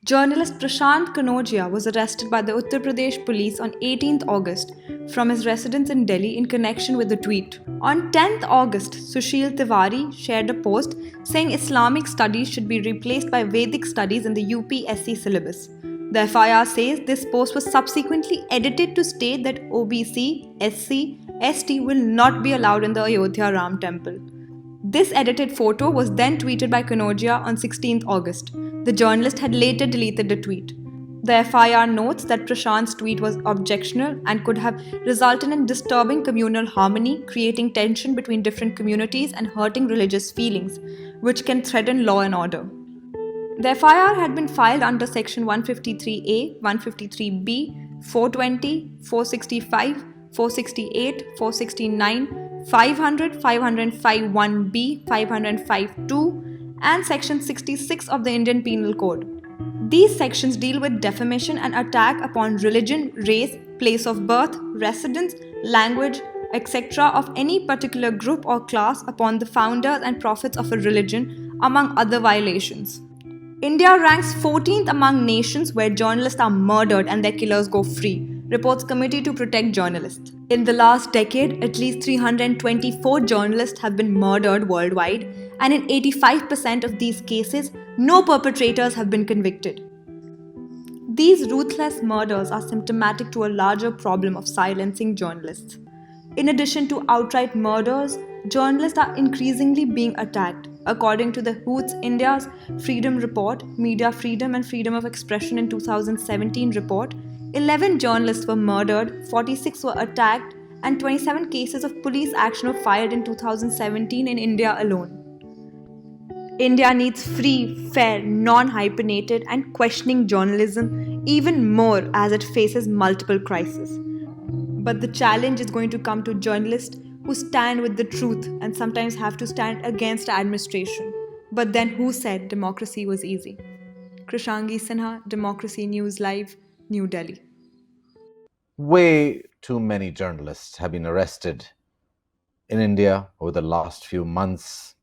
Journalist Prashant Kanodia was arrested by the Uttar Pradesh police on 18th August from his residence in Delhi in connection with the tweet. On 10th August, Sushil Tiwari shared a post saying Islamic studies should be replaced by Vedic studies in the UPSC syllabus. The FIR says this post was subsequently edited to state that OBC, SC, ST will not be allowed in the Ayodhya Ram temple. This edited photo was then tweeted by Kanodia on 16th August. The journalist had later deleted the tweet. The FIR notes that Prashant's tweet was objectionable and could have resulted in disturbing communal harmony, creating tension between different communities and hurting religious feelings, which can threaten law and order. The FIR had been filed under Section 153A, 153B, 420, 465, 468, 469, 500, 505 1B, 505 2, and Section 66 of the Indian Penal Code. These sections deal with defamation and attack upon religion, race, place of birth, residence, language, etc. of any particular group or class upon the founders and prophets of a religion, among other violations. India ranks 14th among nations where journalists are murdered and their killers go free, reports Committee to Protect Journalists. In the last decade, at least 324 journalists have been murdered worldwide, and in 85% of these cases, no perpetrators have been convicted. These ruthless murders are symptomatic to a larger problem of silencing journalists. In addition to outright murders, journalists are increasingly being attacked. According to the Hoots India's Freedom Report, Media Freedom and Freedom of Expression in 2017 report, 11 journalists were murdered, 46 were attacked, and 27 cases of police action were filed in 2017 in India alone. India needs free, fair, non hyphenated, and questioning journalism even more as it faces multiple crises. But the challenge is going to come to journalists who stand with the truth and sometimes have to stand against administration. But then who said democracy was easy? Krishangi Sinha, Democracy News Live, New Delhi. Way too many journalists have been arrested in India over the last few months,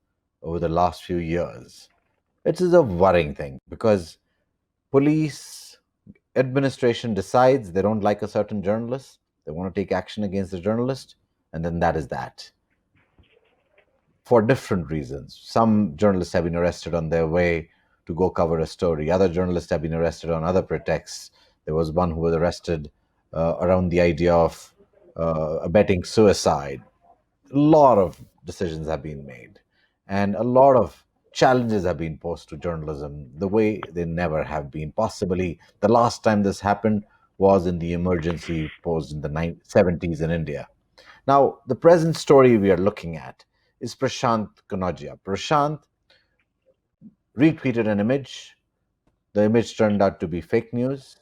over the last few years. It is a worrying thing because police administration decides they don't like a certain journalist, they want to take action against the journalist, and then that is that. For different reasons. Some journalists have been arrested on their way to go cover a story. Other journalists have been arrested on other pretexts. There was one who was arrested around the idea of abetting suicide. A lot of decisions have been made, and a lot of challenges have been posed to journalism the way they never have been. Possibly the last time this happened was in the emergency posed in the 70s in India. Now, the present story we are looking at is Prashant Kanodia. Prashant retweeted an image. The image turned out to be fake news,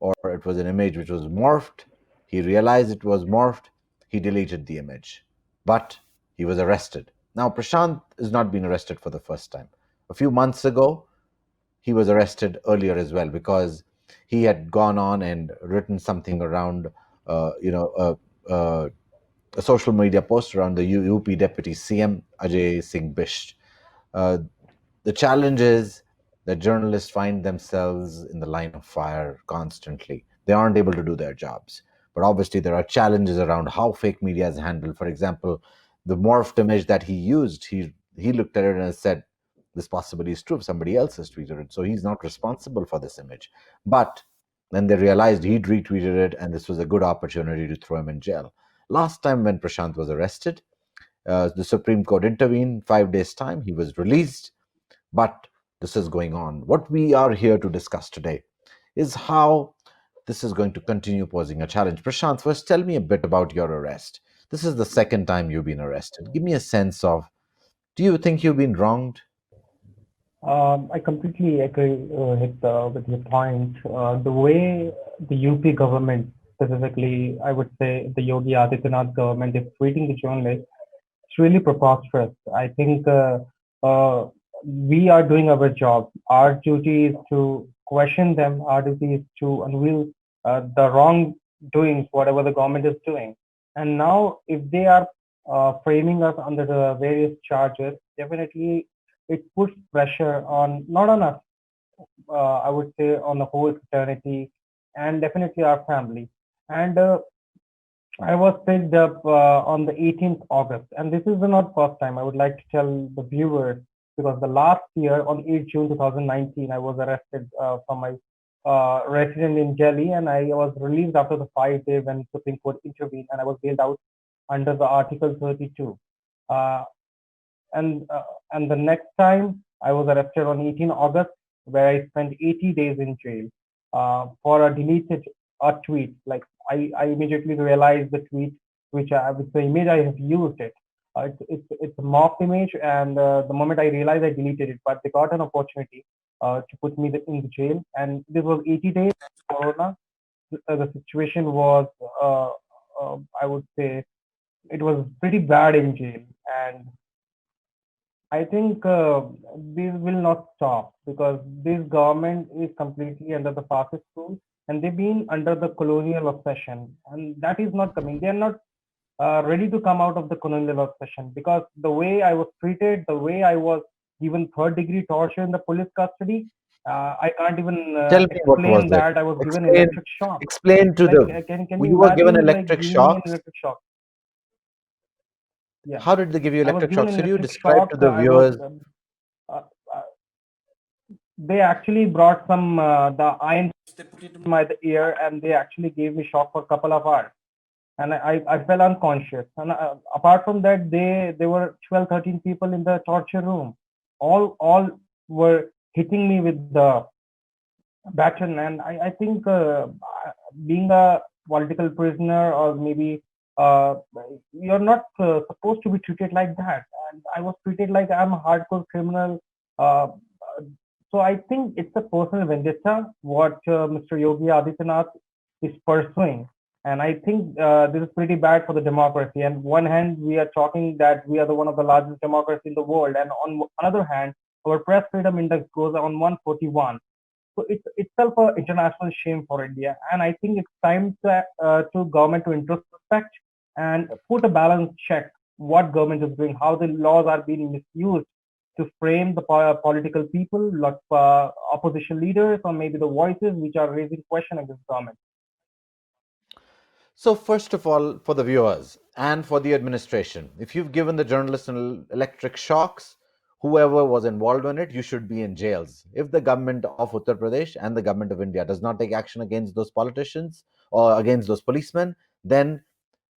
or it was an image which was morphed. He realized it was morphed. He deleted the image, but he was arrested. Now, Prashant is not being arrested for the first time. A few months ago, he was arrested earlier as well because he had gone on and written something around, a social media post around the UP Deputy CM Ajay Singh Bisht. Uh, the challenge is that journalists find themselves in the line of fire constantly. They aren't able to do their jobs. But obviously, there are challenges around how fake media is handled. For example, the morphed image that he used, he looked at it and said, this possibly is true if somebody else has tweeted it. So he's not responsible for this image. But then they realized he'd retweeted it, and this was a good opportunity to throw him in jail. Last time when Prashant was arrested, the Supreme Court intervened. 5 days' time, he was released. But this is going on. What we are here to discuss today is how this is going to continue posing a challenge. Prashant, first tell me a bit about your arrest. This is the second time you've been arrested. Give me a sense of, do you think you've been wronged? I completely agree with your point. The way the UP government, specifically, I would say the Yogi Adityanath government, is treating the journalists, it's really preposterous. I think we are doing our job. Our duty is to question them. Our duty is to unveil the wrongdoings, whatever the government is doing. And now, if they are framing us under the various charges, definitely it puts pressure on not on us, I would say on the whole fraternity and definitely our family. And I was picked up on the 18th August, and this is the not first time. I would like to tell the viewers because the last year on 8 June 2019, I was arrested from my residence in Delhi, and I was released after the 5 day when Supreme Court intervened, and I was bailed out under the Article 32. Uh, and uh, and the next time I was arrested on 18 August, where I spent 80 days in jail for a deleted a tweet. Like I immediately realized the tweet, with the image I have used it. It's a mocked image, and the moment I realized, I deleted it. But they got an opportunity to put me in the jail, and this was 80 days. Corona, the situation was, I would say, it was pretty bad in jail, and I think this will not stop because this government is completely under the fascist rule, and they've been under the colonial obsession, and that is not coming. They are not ready to come out of the colonial obsession because the way I was treated, the way I was given third-degree torture in the police custody, I can't even Tell me what was explain it? that. I was given Explain electric shock. explain to Like, the can you you were given imagine like electric giving me an shocks. electric shock? Yeah, How did they give you I was electric given shocks? an Could you electric describe to shock. the viewers? Uh, uh, they actually brought some the iron, they put it in my ear, and they actually gave me shock for a couple of hours, and I fell unconscious. And apart from that, there were 12, 13 people in the torture room. All were hitting me with the baton, and I think being a political prisoner, or maybe uh, you're not supposed to be treated like that, and I was treated like I'm a hardcore criminal. uh, so I think it's a personal vendetta what Mr. Yogi Adityanath is pursuing, and I think this is pretty bad for the democracy. And one hand, we are talking that we are the one of the largest democracies in the world, and on another hand, our press freedom index goes on 141. So it's itself an international shame for India, and I think it's time to government to introspect and put a balance check what government is doing, how the laws are being misused to frame the political people, like opposition leaders, or maybe the voices which are raising question against government. So, first of all, for the viewers and for the administration, if you've given the journalists electric shocks, whoever was involved in it, you should be in jails. If the government of Uttar Pradesh and the government of India does not take action against those politicians or against those policemen, then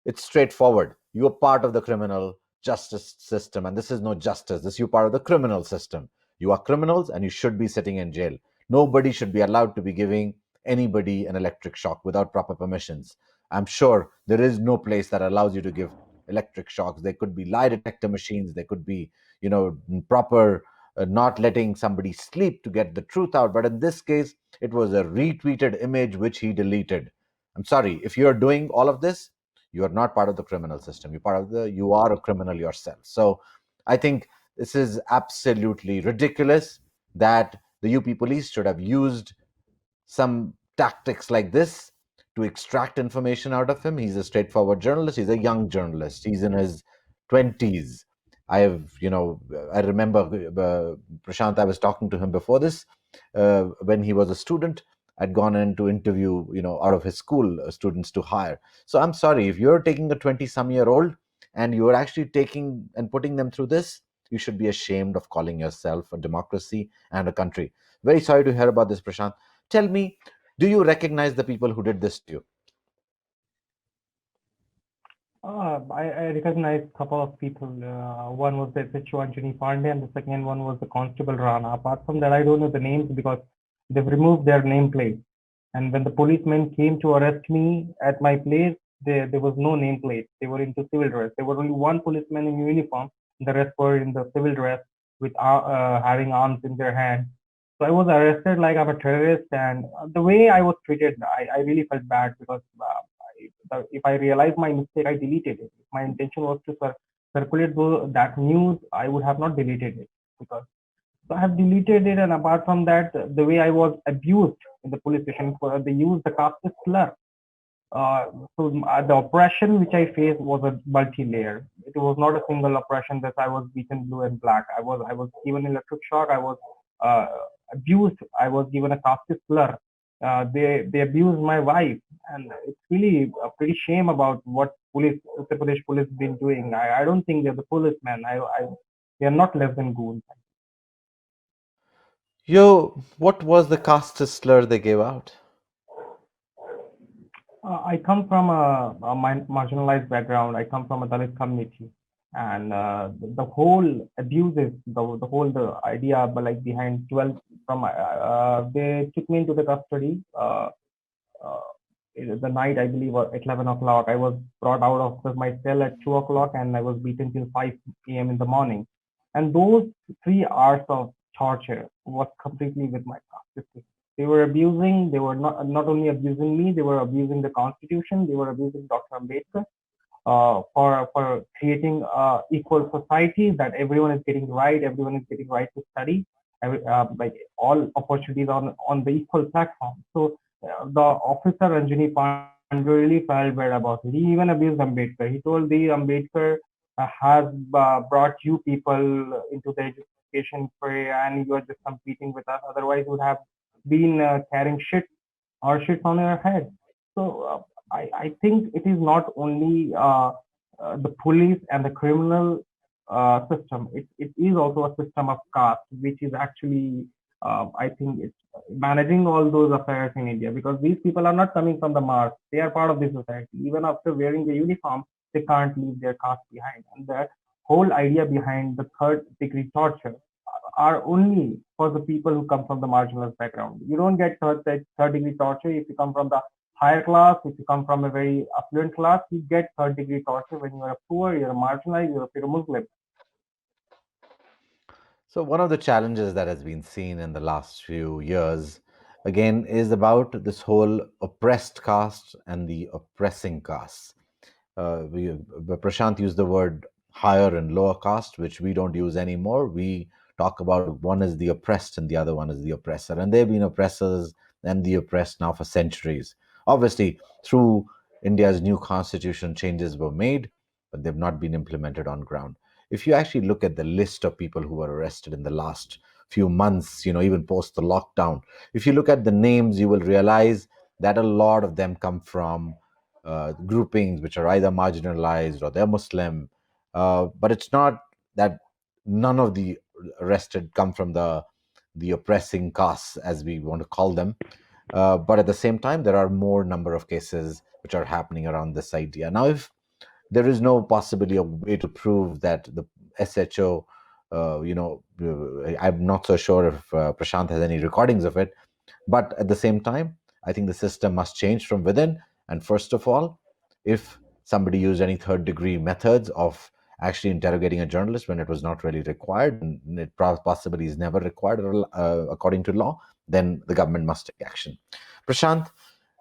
it's straightforward. You are part of the criminal justice system, and this is no justice. This you're part of the criminal system. You are criminals, and you should be sitting in jail. Nobody should be allowed to be giving anybody an electric shock without proper permissions. I'm sure there is no place that allows you to give electric shocks. There could be lie detector machines. There could be, proper not letting somebody sleep to get the truth out. But in this case, it was a retweeted image which he deleted. I'm sorry if you're doing all of this, you are not part of the criminal system. You are a criminal yourself. So I think this is absolutely ridiculous that the UP police should have used some tactics like this to extract information out of him. He's a straightforward journalist. He's a young journalist. He's in his 20s. I remember Prashant, I was talking to him before this when he was a student. I'd gone in to interview, out of his school students to hire. So I'm sorry, if you're taking a 20-some-year-old and you're actually taking and putting them through this, you should be ashamed of calling yourself a democracy and a country. Very sorry to hear about this, Prashant. Tell me, do you recognize the people who did this to you? I recognize a couple of people. One was the SHO Anjani Pandey, and the second one was the Constable Rana. Apart from that, I don't know the names because they've removed their nameplate. And when the policemen came to arrest me at my place, there was no nameplate. They were into civil dress. There was only one policeman in uniform. The rest were in the civil dress with having arms in their hands. So I was arrested like I'm a terrorist, and the way I was treated, I really felt bad because if I realized my mistake, I deleted it. If my intention was to circulate that news, I would have not deleted it because so I have deleted it. And apart from that, the way I was abused in the police station, they used the caste slur. Uh, the oppression which I faced was a multi-layer. It was not a single oppression that I was beaten blue and black. I was given electric shock. I was uh, abused. I was given a caste slur. They abused my wife, and it's really a pretty shame about what Uttar Pradesh police been doing. I don't think they're the policemen. They are not less than goons. Yo, what was the caste slur they gave out? I come from a marginalized background. I come from a Dalit community, and the whole abuses, the idea, but like behind 12 from they took me into the custody. Uh, the night, I believe, at 11 o'clock. I was brought out of my cell at 2 o'clock, and I was beaten till 5 a.m. in the morning. And those 3 hours of torture was completely with my caste. They were abusing. They were not only abusing me. They were abusing the Constitution. They were abusing Dr. Ambedkar for creating equal society that everyone is getting right. Everyone is getting right to study. Like all opportunities on the equal platform. So the officer Ranjini Pande really felt bad about it. He even abused Ambedkar. He told the Ambedkar has brought you people into the education fray, and you are just competing with us. Otherwise, you would have been carrying shit on your head. So I think it is not only the police and the criminal system. It is also a system of caste, which is actually I think it's managing all those affairs in India, because these people are not coming from the Mars. They are part of the society. Even after wearing the uniform, they can't leave their caste behind. And the whole idea behind the third degree torture are only for the people who come from the marginalized background. You don't get third degree torture if you come from the higher class. If you come from a very affluent class, you get third degree torture when you are poor, you're marginalized, you're a Muslim. So, one of the challenges that has been seen in the last few years, again, is about this whole oppressed caste and the oppressing caste. Prashant used the word higher and lower caste, which we don't use anymore. We talk about one is the oppressed and the other one is the oppressor. And they've been oppressors and the oppressed now for centuries. Obviously, through India's new constitution, changes were made, but they've not been implemented on ground. If you actually look at the list of people who were arrested in the last few months, even post the lockdown, if you look at the names, you will realize that a lot of them come from groupings which are either marginalized or they're Muslim. But it's not that none of the arrested come from the oppressing castes, as we want to call them. But at the same time, there are more number of cases which are happening around this idea. Now, if there is no possibility of way to prove that the SHO, I'm not so sure if Prashant has any recordings of it, but at the same time, I think the system must change from within. And first of all, if somebody used any third degree methods of actually interrogating a journalist when it was not really required, and it possibly is never required according to law, then the government must take action. Prashant,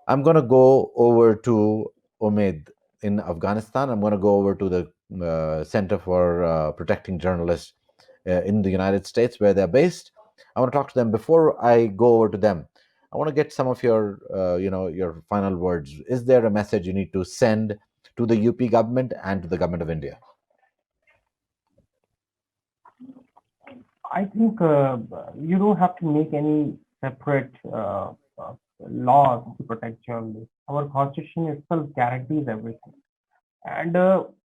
I'm going to go over to Umaid in Afghanistan. I'm going to go over to the Center for Protecting Journalists in the United States, where they're based. I want to talk to them. Before I go over to them, I want to get some of your, your final words. Is there a message you need to send to the UP government and to the government of India? I think you don't have to make any separate laws to protect journalists. Our constitution itself guarantees everything. And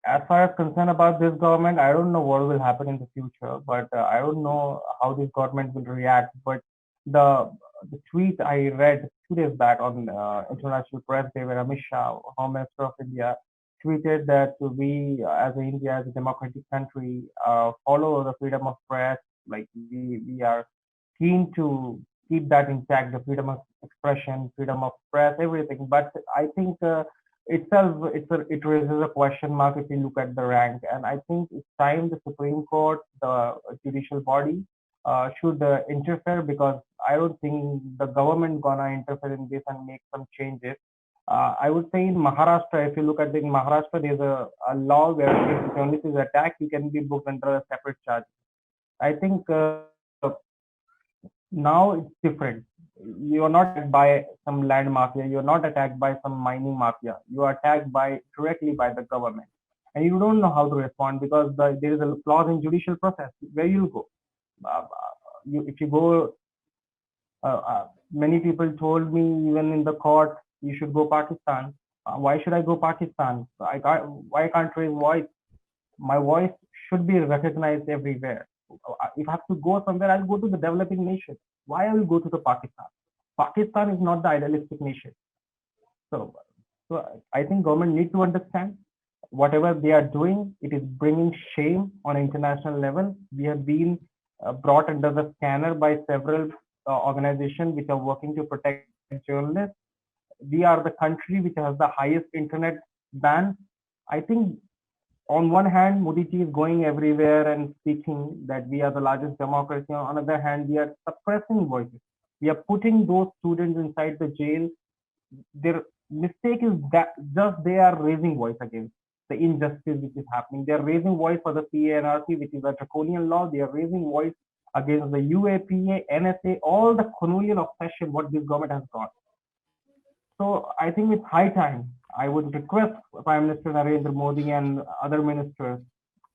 as far as concerned about this government, I don't know what will happen in the future, but I don't know how this government will react. But the the tweet I read 2 days back on International Press Day, where Amit Shah, Home Minister of India, tweeted that we, as India, as a democratic country, follow the freedom of press. Like we are keen to keep that intact, the freedom of expression, freedom of press, everything. But I think itself, it raises a question mark if you look at the rank. And I think it's time the Supreme Court, the judicial body, should interfere, because I don't think the government gonna interfere in this and make some changes. I would say in Maharashtra, if you look at in Maharashtra, there's a law where if a journalist is attacked, he can be booked under a separate charge. I think now it's different. You are not attacked by some land mafia. You are not attacked by some mining mafia. You are attacked directly by the government, and you don't know how to respond, because there is a clause in judicial process where you go. If you go Many people told me, even in the court, you should go Pakistan. Why should I go Pakistan? Why can't raise voice? My voice should be recognized everywhere. If I have to go somewhere, I'll go to the developing nation. Why I will go to the Pakistan? Pakistan is not the idealistic nation. So, so I think government need to understand whatever they are doing. It is bringing shame on international level. We have been brought under the scanner by several organizations which are working to protect journalists. We are the country which has the highest internet ban. I think on one hand, Modi ji is going everywhere and speaking that we are the largest democracy. On the other hand, we are suppressing voices. We are putting those students inside the jail. Their mistake is that just they are raising voice against the injustice which is happening. They are raising voice for the CANRC, which is a draconian law. They are raising voice against the UAPA, NSA, all the colonial obsession what this government has got. So I think it's high time. I would request Prime Minister Narendra Modi and other ministers,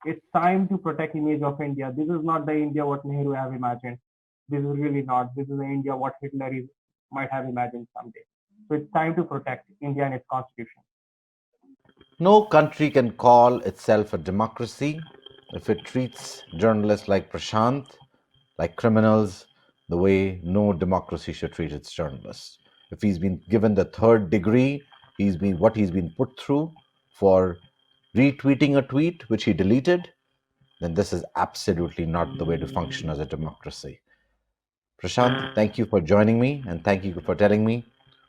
it's time to protect image of India. This is not the India what Nehru have imagined. This is really not. This is the India what Hitler might have imagined someday. So it's time to protect India and its constitution. No country can call itself a democracy if it treats journalists like Prashant, like criminals, the way no democracy should treat its journalists. If he's been given the third degree, he's been put through for retweeting a tweet which he deleted, then this is absolutely not the way to function as a democracy. Prashant, thank you for joining me and thank you for telling me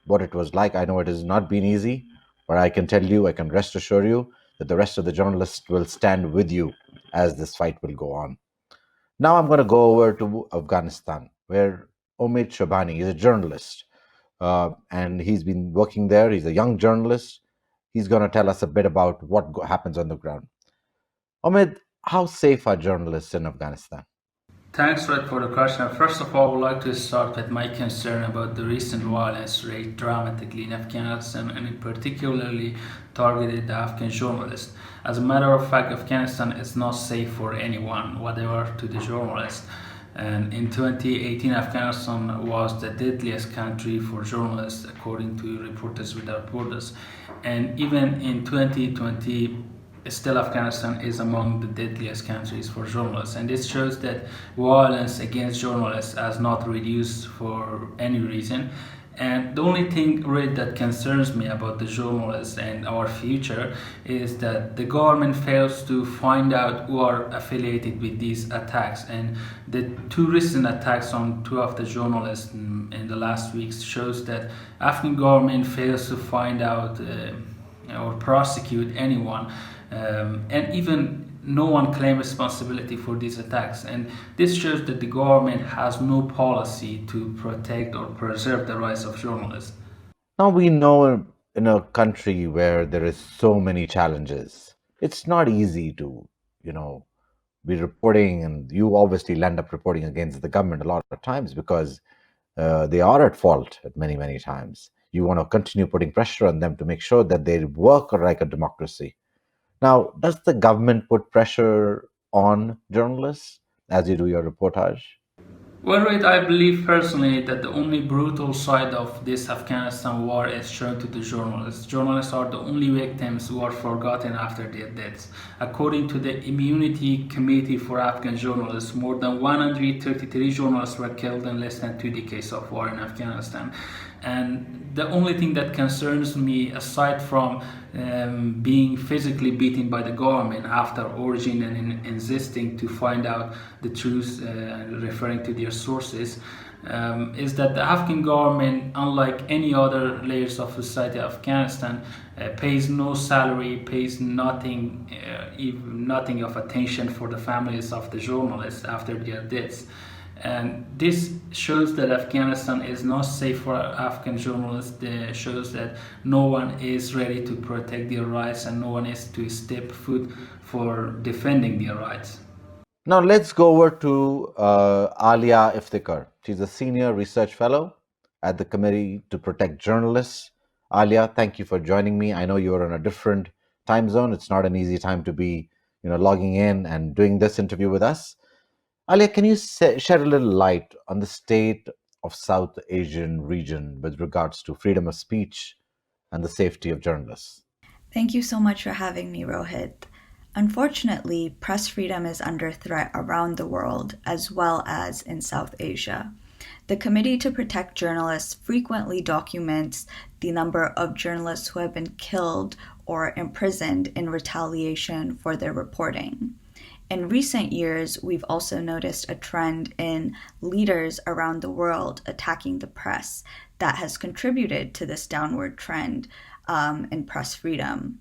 what it was like. I know it has not been easy, but I can tell you, I can rest assure you that the rest of the journalists will stand with you as this fight will go on. Now I'm going to go over to Afghanistan, where Omid Shabani is a journalist, and he's been working there. He's a young journalist. He's going to tell us a bit about what happens on the ground. Omid, how safe are journalists in Afghanistan? Thanks, Red, for the question. First of all, I would like to start with my concern about the recent violence rate dramatically in Afghanistan, and it particularly targeted the Afghan journalists. As a matter of fact, Afghanistan is not safe for anyone, whatever to the journalists. And in 2018, Afghanistan was the deadliest country for journalists, according to Reporters Without Borders. And even in 2020, still Afghanistan is among the deadliest countries for journalists, and this shows that violence against journalists has not reduced for any reason. And the only thing really that concerns me about the journalists and our future is that the government fails to find out who are affiliated with these attacks. And the two recent attacks on two of the journalists in the last weeks shows that Afghan government fails to find out or prosecute anyone, and even no one claims responsibility for these attacks. And this shows that the government has no policy to protect or preserve the rights of journalists. Now we know in a country where there is so many challenges, it's not easy to, be reporting, and you obviously end up reporting against the government a lot of times because they are at fault at many, many times. You want to continue putting pressure on them to make sure that they work like a democracy. Now, does the government put pressure on journalists as you do your reportage? Well, right, I believe personally that the only brutal side of this Afghanistan war is shown to the journalists. Journalists are the only victims who are forgotten after their deaths. According to the Immunity Committee for Afghan Journalists, more than 133 journalists were killed in less than 2 decades of war in Afghanistan. And the only thing that concerns me, aside from being physically beaten by the government after urging and insisting to find out the truth, referring to their sources, is that the Afghan government, unlike any other layers of society of Afghanistan, pays no salary, pays nothing, even nothing of attention for the families of the journalists after their deaths. And this shows that Afghanistan is not safe for Afghan journalists. It shows that no one is ready to protect their rights and no one is to step foot for defending their rights. Now let's go over to Alia Iftikhar. She's a senior research fellow at the Committee to Protect Journalists. Alia, thank you for joining me. I know you're in a different time zone. It's not an easy time to be, logging in and doing this interview with us. Alia, can you shed a little light on the state of South Asian region with regards to freedom of speech and the safety of journalists? Thank you so much for having me, Rohit. Unfortunately, press freedom is under threat around the world as well as in South Asia. The Committee to Protect Journalists frequently documents the number of journalists who have been killed or imprisoned in retaliation for their reporting. In recent years, we've also noticed a trend in leaders around the world attacking the press that has contributed to this downward trend in press freedom.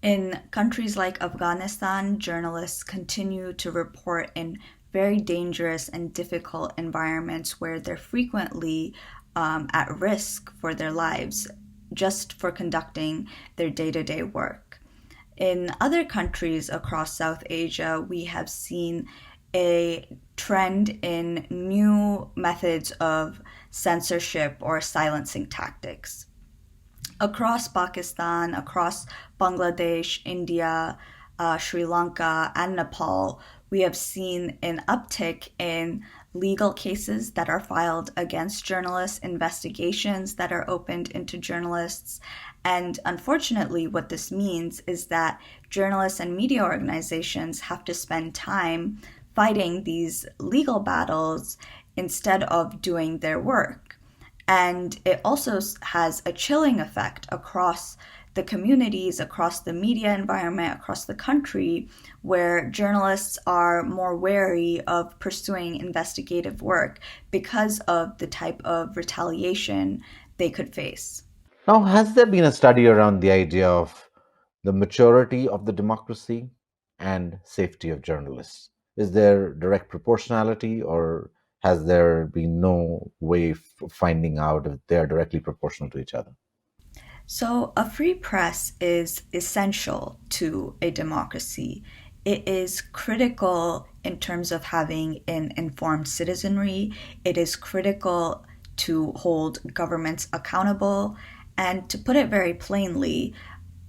In countries like Afghanistan, journalists continue to report in very dangerous and difficult environments where they're frequently at risk for their lives just for conducting their day-to-day work. In other countries across South Asia, we have seen a trend in new methods of censorship or silencing tactics. Across Pakistan, across Bangladesh, India, Sri Lanka, and Nepal, we have seen an uptick in legal cases that are filed against journalists, investigations that are opened into journalists. And unfortunately, what this means is that journalists and media organizations have to spend time fighting these legal battles instead of doing their work. And it also has a chilling effect across the communities, across the media environment, across the country, where journalists are more wary of pursuing investigative work because of the type of retaliation they could face. Now, has there been a study around the idea of the maturity of the democracy and safety of journalists? Is there direct proportionality, or has there been no way of finding out if they are directly proportional to each other? So, a free press is essential to a democracy. It is critical in terms of having an informed citizenry. It is critical to hold governments accountable. And to put it very plainly,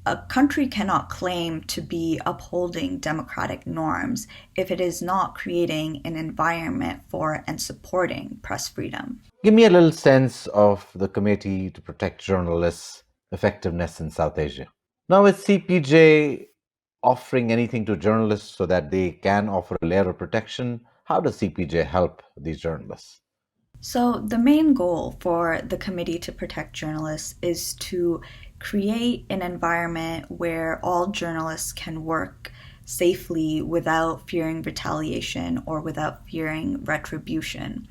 a country cannot claim to be upholding democratic norms if it is not creating an environment for and supporting press freedom. Give me a little sense of the Committee to Protect Journalists' effectiveness in South Asia. Now, is CPJ offering anything to journalists so that they can offer a layer of protection? How does CPJ help these journalists? So, the main goal for the Committee to Protect Journalists is to create an environment where all journalists can work safely without fearing retaliation or without fearing retribution.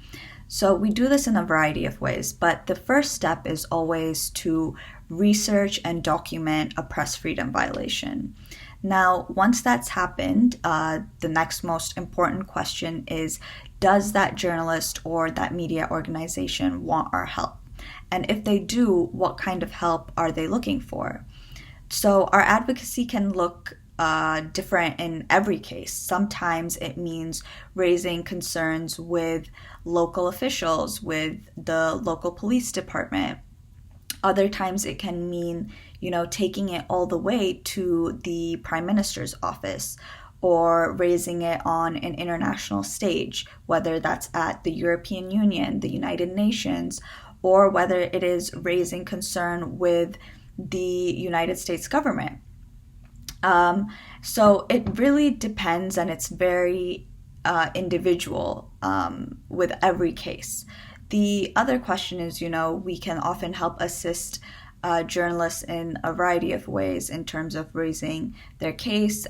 So, we do this in a variety of ways, but the first step is always to research and document a press freedom violation. Now, once that's happened, the next most important question is, does that journalist or that media organization want our help? And if they do, what kind of help are they looking for? So our advocacy can look different in every case. Sometimes it means raising concerns with local officials, with the local police department. Other times it can mean, taking it all the way to the Prime Minister's office or raising it on an international stage, whether that's at the European Union, the United Nations, or whether it is raising concern with the United States government. So it really depends, and it's very individual with every case. The other question is, we can often help assist journalists in a variety of ways in terms of raising their case,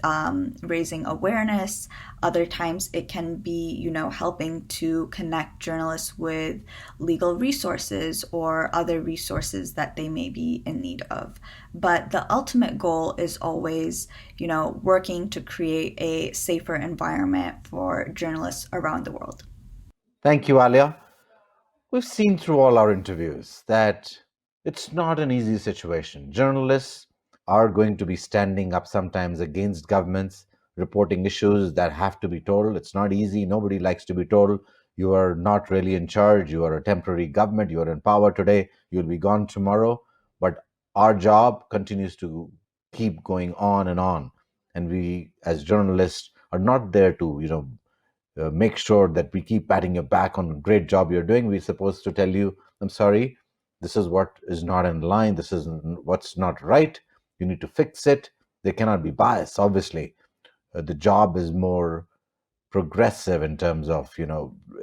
raising awareness. Other times it can be, helping to connect journalists with legal resources or other resources that they may be in need of. But the ultimate goal is always, working to create a safer environment for journalists around the world. Thank you, Alia. We've seen through all our interviews that it's not an easy situation. Journalists are going to be standing up sometimes against governments, reporting issues that have to be told. It's not easy. Nobody likes to be told you are not really in charge. You are a temporary government. You are in power today. You'll be gone tomorrow. But our job continues to keep going on and on. And we, as journalists, are not there to, make sure that we keep patting your back on a great job you're doing. We're supposed to tell you, I'm sorry, this is what is not in line, this is what's not right, you need to fix it. There cannot be bias, obviously. The job is more progressive in terms of,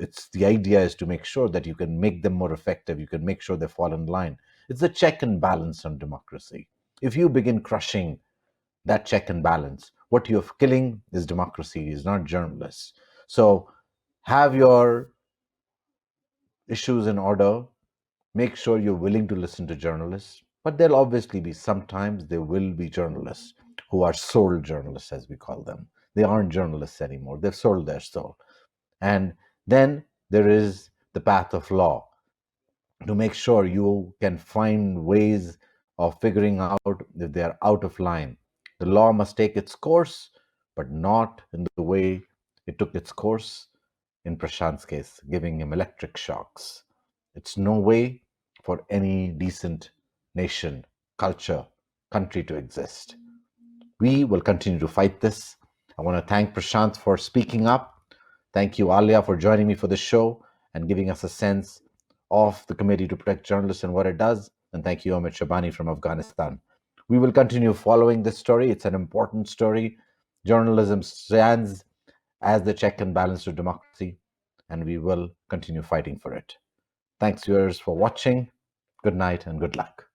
it's the idea is to make sure that you can make them more effective, you can make sure they fall in line. It's a check and balance on democracy. If you begin crushing that check and balance, what you're killing is democracy, is not journalists. So have your issues in order, make sure you're willing to listen to journalists, but there'll obviously be sometimes there will be journalists who are soul journalists, as we call them. They aren't journalists anymore, they've sold their soul. And then there is the path of law, to make sure you can find ways of figuring out if they are out of line. The law must take its course, but not in the way it took its course in Prashant's case, giving him electric shocks. It's no way for any decent nation, culture, country to exist. We will continue to fight this. I want to thank Prashant for speaking up. Thank you, Alia, for joining me for the show and giving us a sense of the Committee to Protect Journalists and what it does. And thank you, Amit Shabani from Afghanistan. We will continue following this story. It's an important story. Journalism stands as the check and balance to democracy, and we will continue fighting for it. Thanks, viewers, for watching. Good night and good luck.